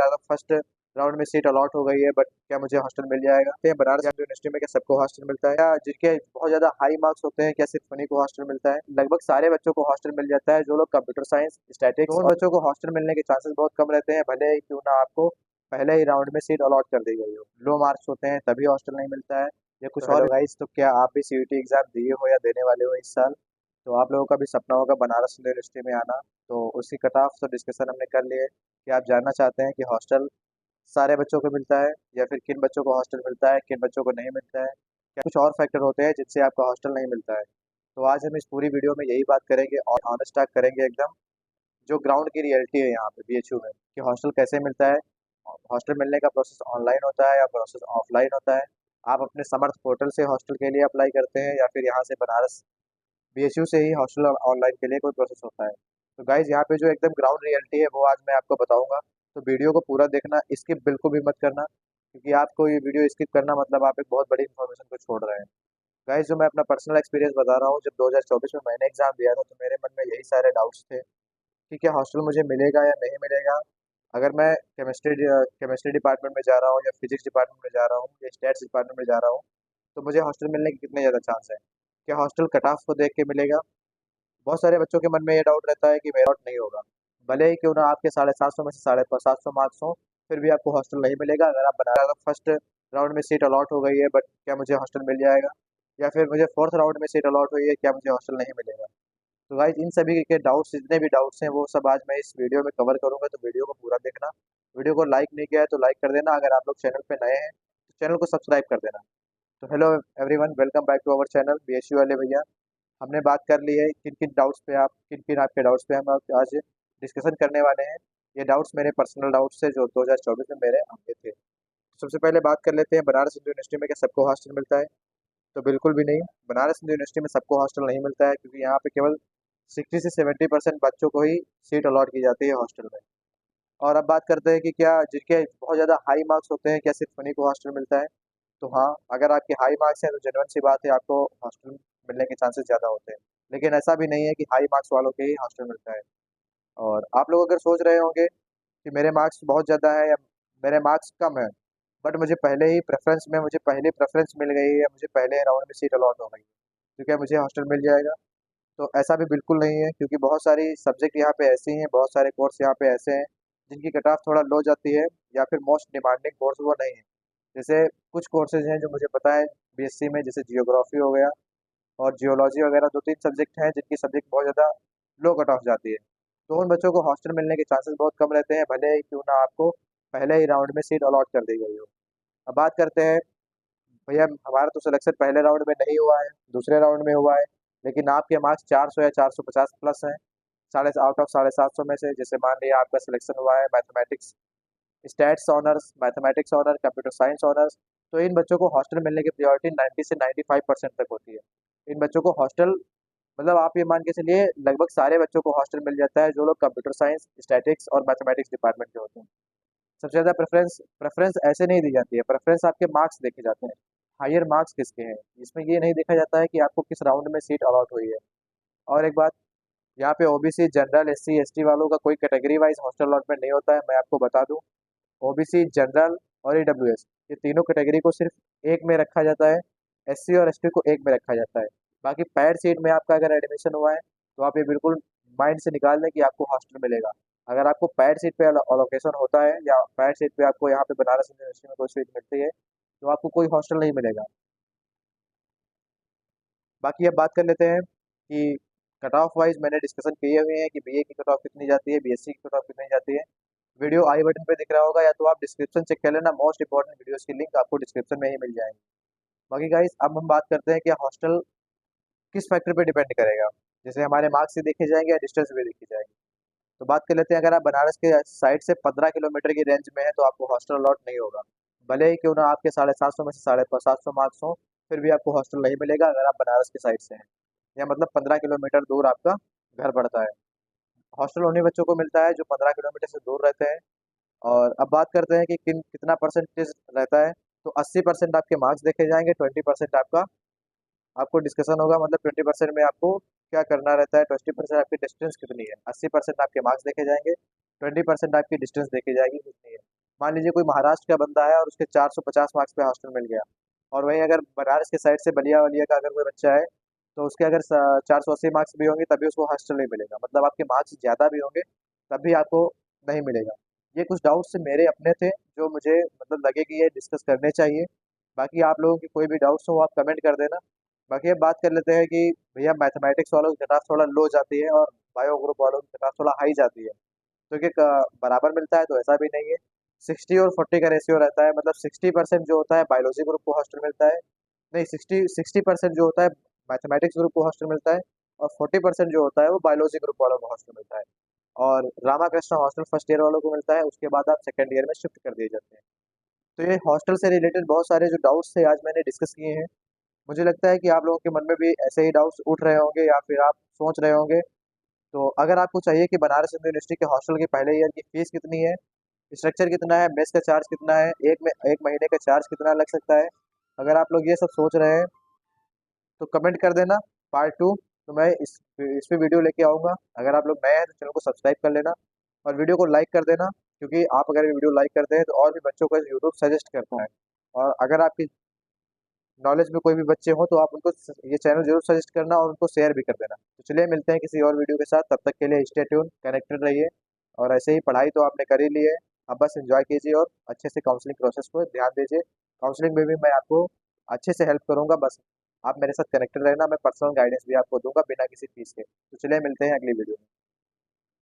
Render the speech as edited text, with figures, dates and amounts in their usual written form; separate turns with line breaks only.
First round में seat allot हो गई है, बट क्या मुझे हॉस्टल मिल जाएगा? तो बनारस हिंदू यूनिवर्सिटी में क्या सबको हॉस्टल मिलता है, या जिनके बहुत ज्यादा हाई मार्क्स होते हैं क्या सिर्फ उन्हीं को हॉस्टल मिलता है? लगभग सारे बच्चों को हॉस्टल मिल जाता है, जो लोग कंप्यूटर साइंस, स्टैटिक्स, उन बच्चों को हॉस्टल मिलने के चांसेस बहुत कम रहते हैं, भले ही क्यों ना आपको पहले ही राउंड में सीट अलॉट कर दी गई हो। लो मार्क्स होते हैं तभी हॉस्टल नहीं मिलता है, या कुछ और गाइस। तो क्या आप भी सीयूटी एग्जाम दिए हो या देने वाले हो इस साल? तो आप लोगों का भी सपना होगा बनारस हिंदू यूनिवर्सिटी में आना। तो उसी कट ऑफ तो डिस्कशन हमने कर लिए कि आप जानना चाहते हैं कि हॉस्टल सारे बच्चों को मिलता है, या फिर किन बच्चों को हॉस्टल मिलता है, किन बच्चों को नहीं मिलता है, क्या कुछ और फैक्टर होते हैं जिनसे आपका हॉस्टल नहीं मिलता है। तो आज हम इस पूरी वीडियो में यही बात करेंगे और ऑनेस्ट टॉक करेंगे एकदम, जो ग्राउंड की रियलिटी है यहाँ पे बीएचयू में, कि हॉस्टल कैसे मिलता है। हॉस्टल मिलने का प्रोसेस ऑनलाइन होता है या प्रोसेस ऑफलाइन होता है? आप अपने समर्थ पोर्टल से हॉस्टल के लिए अप्लाई करते हैं, या फिर यहाँ से बनारस बीएचयू से ही हॉस्टल ऑनलाइन के लिए कोई प्रोसेस होता है? तो गाइज यहाँ पे जो एकदम ग्राउंड रियलिटी है वो आज मैं आपको बताऊंगा। तो वीडियो को पूरा देखना, स्किप बिल्कुल भी मत करना, क्योंकि आपको ये वीडियो स्किप करना मतलब आप एक बहुत बड़ी इन्फॉर्मेशन को छोड़ रहे हैं। गाइज जो मैं अपना पर्सनल एक्सपीरियंस बता रहा हूँ, जब 2024 में मैंने एग्जाम दिया था तो मेरे मन में यही सारे डाउट्स थे कि क्या हॉस्टल मुझे मिलेगा या नहीं मिलेगा। अगर मैं केमिस्ट्री डिपार्टमेंट में जा रहा हूँ, या फिजिक्स डिपार्टमेंट में जा रहा हूँ, या स्टैट्स डिपार्टमेंट में जा रहा हूँ, तो मुझे हॉस्टल मिलने के कितने ज़्यादा चांस है? क्या हॉस्टल कट ऑफ को देख के मिलेगा? बहुत सारे बच्चों के मन में ये डाउट रहता है कि मेरा नहीं होगा, भले ही क्यों ना आपके 750 में से 750 मार्क्स हो, फिर भी आपको हॉस्टल नहीं मिलेगा। अगर आप बना फर्स्ट राउंड में सीट अलॉट हो गई है, बट क्या मुझे हॉस्टल मिल जाएगा? या फिर मुझे फोर्थ राउंड में सीट अलॉट हुई है, क्या मुझे हॉस्टल नहीं मिलेगा? तो गाइज इन सभी के डाउट्स, जितने भी डाउट्स हैं, वो सब आज मैं इस वीडियो में कवर करूंगा, तो वीडियो को पूरा देखना। वीडियो को लाइक नहीं किया है तो लाइक कर देना, अगर आप लोग चैनल पे नए हैं तो चैनल को सब्सक्राइब कर देना। तो hello everyone, welcome back to our channel BHU वाले भैया। हमने बात कर ली है किन किन डाउट्स पे आप किन किन आपके डाउट्स पे हम आज डिस्कशन करने वाले हैं। ये डाउट्स मेरे पर्सनल डाउट्स है जो 2024 में मेरे आए थे। सबसे पहले बात कर लेते हैं, बनारस हिंदू यूनिवर्सिटी में क्या सबको हॉस्टल मिलता है? तो बिल्कुल भी नहीं, बनारस हिंदू यूनिवर्सिटी में सबको हॉस्टल नहीं मिलता है, क्योंकि यहाँ पे केवल 60 से 70% बच्चों को ही सीट अलॉट की जाती है हॉस्टल में। और अब बात करते हैं कि क्या जिनके बहुत ज़्यादा हाई मार्क्स होते हैं क्या सिर्फ उन्हीं को हॉस्टल मिलता है? तो हाँ, अगर आपके हाई मार्क्स हैं तो जेन्युइन सी बात है, आपको हॉस्टल मिलने के चांसेस ज़्यादा होते हैं। लेकिन ऐसा भी नहीं है कि हाई मार्क्स वालों के ही हॉस्टल मिलता है। और आप लोग अगर सोच रहे होंगे कि मेरे मार्क्स बहुत ज़्यादा है या मेरे मार्क्स कम है, बट मुझे पहले प्रेफरेंस मिल गई है, मुझे पहले राउंड में सीट अलॉट हो गई है, तो क्या मुझे हॉस्टल मिल जाएगा? तो ऐसा भी बिल्कुल नहीं है, क्योंकि बहुत सारी सब्जेक्ट यहाँ पे ऐसी हैं, बहुत सारे कोर्स यहाँ पे ऐसे हैं जिनकी कट ऑफ थोड़ा लो जाती है, या फिर मोस्ट डिमांडिंग कोर्स वो नहीं है। जैसे कुछ कोर्सेज हैं जो मुझे पता है बीएससी में, जैसे जियोग्राफी हो गया और जियोलॉजी वगैरह, दो तीन सब्जेक्ट हैं जिनकी सब्जेक्ट बहुत ज़्यादा लो कट ऑफ जाती है। तो उन बच्चों को हॉस्टल मिलने के चांसेस बहुत कम रहते हैं, भले ही क्यों ना आपको पहले ही राउंड में सीट अलॉट कर दी गई हो। अब बात करते हैं, भैया हमारा तो सिलेक्शन पहले राउंड में नहीं हुआ है, दूसरे राउंड में हुआ है, लेकिन आपके मार्क्स 400 या 450 प्लस हैं, साढ़े आउट ऑफ 750 में से। जैसे मान लिया आपका सिलेक्शन हुआ है mathematics, stats honours, mathematics honour, computer science honours, तो इन बच्चों को हॉस्टल मिलने की प्रायोरिटी 90 से 95% तक होती है। इन बच्चों को हॉस्टल, मतलब आप ये मान के चलिए, लगभग सारे बच्चों को हॉस्टल मिल जाता है जो लोग कंप्यूटर साइंस, स्टैटिक्स और मैथमेटिक्स डिपार्टमेंट के होते हैं। सबसे ज़्यादा प्रेफरेंस प्रेफरेंस ऐसे नहीं दी जाती है, प्रेफरेंस आपके मार्क्स देखे जाते हैं, हायर मार्क्स किसके हैं। इसमें ये नहीं देखा जाता है कि आपको किस राउंड में सीट अलॉट हुई है। और एक बात, यहाँ पे ओबीसी, जनरल, एससी एसटी वालों का कोई कैटेगरी वाइज हॉस्टल अलॉटमेंट नहीं होता है, मैं आपको बता दूं। ओबीसी, जनरल और ईडब्ल्यूएस, ये तीनों कैटेगरी को सिर्फ एक में रखा जाता है, एससी और एसटी को एक में रखा जाता है। बाकी पैड सीट में आपका अगर एडमिशन हुआ है तो आप ये बिल्कुल माइंड से निकाल दें कि आपको हॉस्टल मिलेगा। अगर आपको पैड सीट पे अलोकेशन होता है, या पैड सीट पे आपको यहाँ पे बनारस यूनिवर्सिटी में कोई सीट मिलती है, तो आपको कोई हॉस्टल नहीं मिलेगा। बाकी अब बात कर लेते हैं कि कट ऑफ वाइज मैंने डिस्कशन किए हुए हैं कि बीए की कट ऑफ कितनी जाती है, बीएससी की कट ऑफ कितनी जाती है। वीडियो आई बटन पे दिख रहा होगा, या तो आप डिस्क्रिप्शन चेक कर लेना, मोस्ट इंपॉर्टेंट वीडियोस की लिंक आपको डिस्क्रिप्शन में ही मिल जाएंगी। बाकी गाइस अब हम बात करते हैं कि हॉस्टल किस फैक्टर पे डिपेंड करेगा। जैसे हमारे मार्क्स से देखे जाएंगे या डिस्टेंस भी देखी जाएगी। तो बात कर लेते हैं, अगर आप बनारस के साइड से 15 किलोमीटर की रेंज में है तो आपको हॉस्टल अलॉट नहीं होगा, भले ही क्यों ना आपके 750 में से 750 मार्क्स हो, फिर भी आपको हॉस्टल नहीं मिलेगा अगर आप बनारस के साइड से हैं, या मतलब 15 किलोमीटर दूर आपका घर पड़ता है। हॉस्टल उन्हीं बच्चों को मिलता है जो 15 किलोमीटर से दूर रहते हैं। और अब बात करते हैं कि कितना परसेंटेज रहता है। तो 80% आपके मार्क्स देखे जाएंगे, 20% आपका आपको डिस्कशन होगा, मतलब 20% में आपको क्या करना रहता है, 20% आपकी डिस्टेंस कितनी है, 80% आपके मार्क्स देखे जाएंगे, 20% आपकी डिस्टेंस देखी जाएगी कितनी है। मान लीजिए कोई महाराष्ट्र का बंदा है और उसके 450 मार्क्स पे हॉस्टल मिल गया, और वहीं अगर बनारस के साइड से बलिया वलिया का अगर कोई बच्चा है, तो उसके अगर 480 मार्क्स भी होंगे तभी उसको हॉस्टल नहीं मिलेगा। मतलब आपके मार्क्स ज़्यादा भी होंगे तब भी आपको नहीं मिलेगा। ये कुछ डाउट्स मेरे अपने थे जो मुझे मतलब लगे कि ये डिस्कस करने चाहिए। बाकी आप लोगों की कोई भी डाउट्स हो आप कमेंट कर देना। बाकी अब बात कर लेते हैं कि भैया मैथमेटिक्स वालों की कट थोड़ा लो जाती है और बायो ग्रुप वालों की कट थोड़ा हाई जाती है, तो क्या बराबर मिलता है? तो ऐसा भी नहीं है। 60 और 40 का रेशियो रहता है, मतलब 60% जो होता है बायोलॉजी ग्रुप को हॉस्टल मिलता है, नहीं 60% जो होता है मैथमेटिक्स ग्रुप को हॉस्टल मिलता है, और 40% जो होता है वो बायोलॉजी ग्रुप वालों को हॉस्टल मिलता है। और रामाकृष्ण हॉस्टल फर्स्ट ईयर वालों को मिलता है, उसके बाद आप सेकेंड ईयर में शिफ्ट कर दिए जाते हैं। तो ये हॉस्टल से रिलेटेड बहुत सारे जो डाउट्स थे आज मैंने डिस्कस किए हैं। मुझे लगता है कि आप लोगों के मन में भी ऐसे ही डाउट्स उठ रहे होंगे या फिर आप सोच रहे होंगे। तो अगर आपको चाहिए कि बनारस हिंदू यूनिवर्सिटी के हॉस्टल की पहले ईयर की फीस कितनी है, स्ट्रक्चर कितना है, मेस का चार्ज कितना है, एक महीने का चार्ज कितना लग सकता है, अगर आप लोग ये सब सोच रहे हैं तो कमेंट कर देना पार्ट 2। तो मैं इस पे वीडियो लेके आऊँगा। अगर आप लोग नए हैं तो चैनल को सब्सक्राइब कर लेना और वीडियो को लाइक कर देना, क्योंकि आप अगर ये वीडियो लाइक करते हैं तो और भी बच्चों को यूट्यूब सजेस्ट करता है। और अगर आपकी नॉलेज में कोई भी बच्चे हों तो आप उनको ये चैनल जरूर सजेस्ट करना और उनको शेयर भी कर देना। तो चलिए मिलते हैं किसी और वीडियो के साथ, तब तक के लिए स्टे ट्यून, कनेक्टेड रहिए। और ऐसे ही पढ़ाई तो आपने कर ही ली है, अब बस एंजॉय कीजिए और अच्छे से काउंसलिंग प्रोसेस को ध्यान दीजिए। काउंसलिंग में भी मैं आपको अच्छे से हेल्प करूंगा, बस आप मेरे साथ कनेक्टेड रहना, मैं पर्सनल गाइडेंस भी आपको दूंगा बिना किसी फीस के। तो चलिए मिलते हैं अगली वीडियो में।